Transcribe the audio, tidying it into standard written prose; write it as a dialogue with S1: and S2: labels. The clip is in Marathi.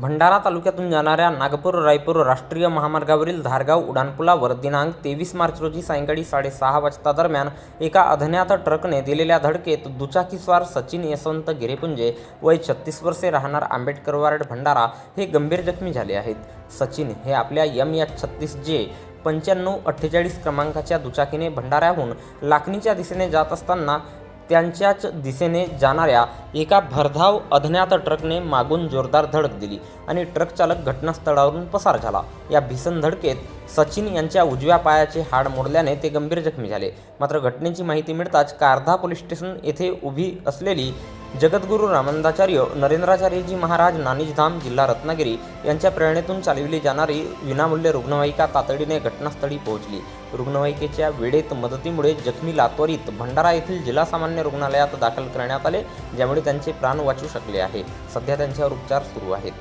S1: भंडारा तालुक्यातून जाणाऱ्या नागपूर-रायपूर राष्ट्रीय महामार्गावरील धारगाव उड्डाणपुलावर दिनांक 23 मार्च रोजी सायंकाळी 6:30 वाजता दरम्यान एका अज्ञात ट्रकने दिलेल्या धडकेत दुचाकीस्वार सचिन यशवंत गिरेपुंजे वय 36 वर्षे राहणार आंबेडकर वार्ड भंडारा हे गंभीर जखमी झाले आहेत। सचिन हे आपल्या MH36J 9548 क्रमांकाच्या दुचाकीने भंडाऱ्याहून लाखनीच्या दिशेने जात असताना त्यांच्याच दिशेने जाणाऱ्या एका भरधाव अज्ञात ट्रकने मागून जोरदार धडक दिली आणि ट्रक चालक घटनास्थळावरून पसार झाला। या भीषण धडकेत सचिन यांच्या उजव्या पायाचे हाड मोडल्याने ते गंभीर जखमी झाले। मात्र घटनेची माहिती मिळताच कारधा पोलीस स्टेशन येथे उभी असलेली जगद्गुरू रामानंदाचार्य नरेंद्राचार्यजी महाराज नानिजधाम जिल्हा रत्नागिरी यांच्या प्रेरणेतून चालविली जाणारी विनामूल्य रुग्णवाहिका तातडीने घटनास्थळी पोहोचली। रुग्णवाहिकेच्या वेळेत मदतीमुळे जखमीला त्वरित भंडारा येथील जिल्हा सामान्य रुग्णालयात दाखल करण्यात आले, ज्यामुळे त्यांचे प्राण वाचू शकले आहे। सध्या त्यांच्यावर उपचार सुरू आहेत।